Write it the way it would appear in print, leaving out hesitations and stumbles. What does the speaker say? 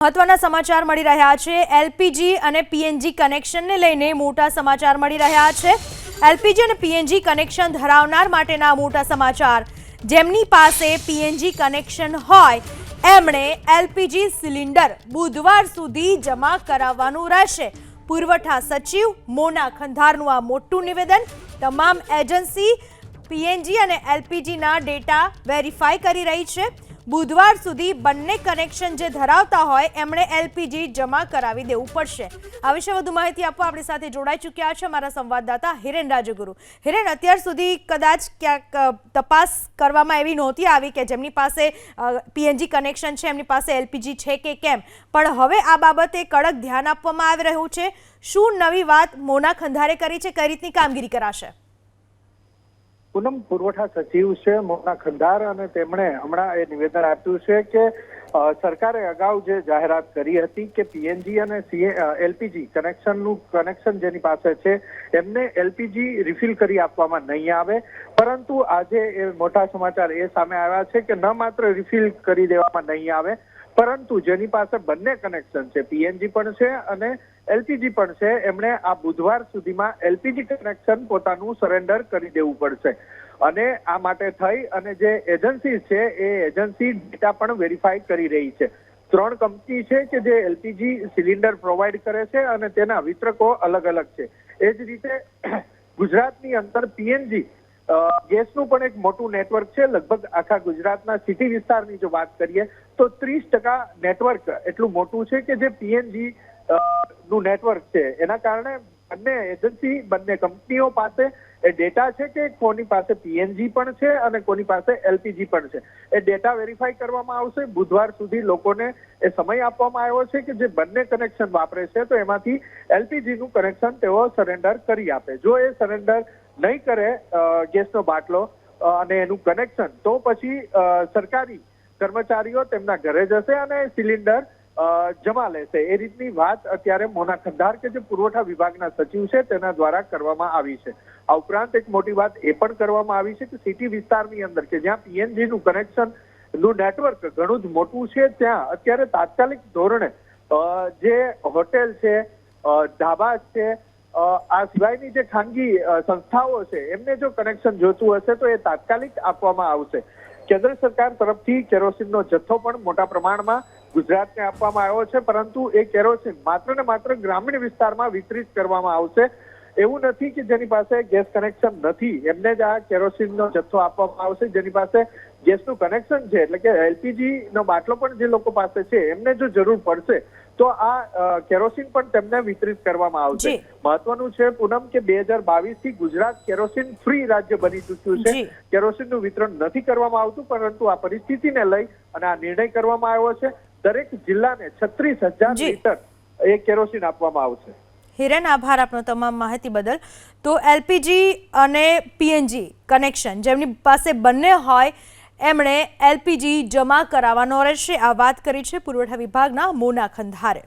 મહત્વના સમાચાર મળી રહ્યા છે। એલપીજી અને પીએનજી કનેક્શનને લઈને મોટા સમાચાર મળી રહ્યા છે। એલપીજી અને પીએનજી કનેક્શન ધરાવનાર માટેના મોટા સમાચાર। જેમની પાસે પીએનજી કનેક્શન હોય એમણે એલપીજી સિલિન્ડર બુધવાર સુધી જમા કરાવવાનું રહેશે। પુરવઠા સચિવ મોના ખંધારનું આ મોટું નિવેદન। તમામ એજન્સી પીએનજી અને એલપીજીના ડેટા વેરીફાઈ કરી રહી છે। બુધવાર સુધી બંને કનેક્શન જે ધરાવતા હોય એમણે એલપીજી જમા કરાવી દેવું પડશે। આ વિશે વધુ માહિતી આપવા આપણી સાથે જોડાઈ ચૂક્યા છે અમારા સંવાદદાતા હિરેન રાજગુરુ। હિરેન, અત્યાર સુધી કદાચ ક્યાંક તપાસ કરવામાં એવી નહોતી આવી કે જેમની પાસે પીએનજી કનેક્શન છે એમની પાસે એલપીજી છે કે કેમ, પણ હવે આ બાબતે કડક ધ્યાન આપવામાં આવી રહ્યું છે। શું નવી વાત મોના ખંધારે કરી છે, કઈ રીતની કામગીરી કરાશે? પૂનમ, પુરવઠા સચિવ છે મોના ખંધાર અને તેમણે હમણાં એ નિવેદન આપ્યું છે કે સરકારે અગાઉ જે જાહેરાત કરી હતી કે પીએનજી અને એલપીજી કનેક્શન જેની પાસે છે એમને એલપીજી રિફિલ કરી આપવામાં નહીં આવે, પરંતુ આજે એ મોટા સમાચાર એ સામે આવ્યા છે કે ન માત્ર રિફિલ કરી દેવામાં નહીં આવે, પરંતુ જેની પાસે બંને કનેક્શન છે, પીએનજી પણ છે અને એલપીજી પણ છે, એમણે આ બુધવાર સુધીમાં એલપીજી કનેક્શન પોતાનું સરેન્ડર કરી દેવું પડશે। અને આ માટે થઈ અને જે એજન્સી છે એ એજન્સી ડેટા પણ વેરીફાઈ કરી રહી છે। 3 કંપની છે કે જે એલપીજી સિલિન્ડર પ્રોવાઈડ કરે છે અને તેના વિતરકો અલગ અલગ છે। એ જ રીતે ગુજરાતની અંદર પીએનજી ગેસનું પણ એક મોટું નેટવર્ક છે। લગભગ આખા ગુજરાતના સિટી વિસ્તારની જો વાત કરીએ તો 30% નેટવર્ક એટલું મોટું છે કે જે પીએનજી નું નેટવર્ક છે। એના કારણે બંને એજન્સી, બંને કંપનીઓ પાસે એ ડેટા છે કે કોની પાસે પીએનજી પણ છે અને કોની પાસે એલપીજી પણ છે। એ ડેટા વેરીફાઈ કરવામાં આવશે। બુધવાર સુધી લોકોને એ સમય આપવામાં આવ્યો છે કે જે બંને કનેક્શન વાપરે છે તો એમાંથી એલપીજી નું કનેક્શન તેઓ સરેન્ડર કરી આપે। જો એ સરેન્ડર નહીં કરે ગેસનો બાટલો અને એનું કનેક્શન, તો પછી સરકારી કર્મચારીઓ તેમના ઘરે જશે અને સિલિન્ડર જમા લેશે। એ રીતની વાત અત્યારે મોના ખંધાર કે જે પુરવઠા વિભાગના સચિવ છે તેના દ્વારા કરવામાં આવી છે। આ ઉપરાંત એક મોટી વાત એ પણ કરવામાં આવી છે કે સિટી વિસ્તારની અંદર કે જ્યાં પીએનજી નું કનેક્શન નું નેટવર્ક ઘણું જ મોટું છે ત્યાં અત્યારે તાત્કાલિક ધોરણે જે હોટેલ છે, ઢાબા છે, આ સિવાયની જે ખાનગી સંસ્થાઓ છે એમને જો કનેક્શન જોતું હશે તો એ તાત્કાલિક આપવામાં આવશે। કેન્દ્ર સરકાર તરફથી કેરોસીનનો જથ્થો પણ મોટા પ્રમાણમાં ગુજરાતને આપવામાં આવ્યો છે, પરંતુ એ કેરોસીન માત્ર ને માત્ર ગ્રામીણ વિસ્તારમાં વિતરિત કરવામાં આવશે। એવું નથી કે જેની પાસે ગેસ કનેક્શન નથી એમને જ આ કેરોસીનનો જથ્થો આપવામાં આવશે। જેની પાસે ગેસનું કનેક્શન છે એટલે કે એલપીજી નો બાટલો પણ જે લોકો પાસે છે એમને જો જરૂર પડશે તો આ કેરોસીન પણ તેમને વિતરિત કરવામાં આવશે। મહત્વનું છે પૂનમ કે 2022 થી ગુજરાત કેરોસીન ફ્રી રાજ્ય બની ચૂક્યું છે। કેરોસીનનું વિતરણ નથી કરવામાં આવતું, પરંતુ આ પરિસ્થિતિને લઈ અને આ નિર્ણય કરવામાં આવ્યો છે। દરેક જિલ્લાને 36,000 લીટર એ કેરોસીન આપવામાં આવશે। હિરેન, આભાર આપનો તમામ માહિતી બદલ। તો એલપીજી અને પીએનજી કનેક્શન જેમની પાસે બંને હોય એમણે એલપીજી જમા કરાવવાનો રહેશે। આ વાત કરી છે પુરવઠા વિભાગના મોના ખંધારે।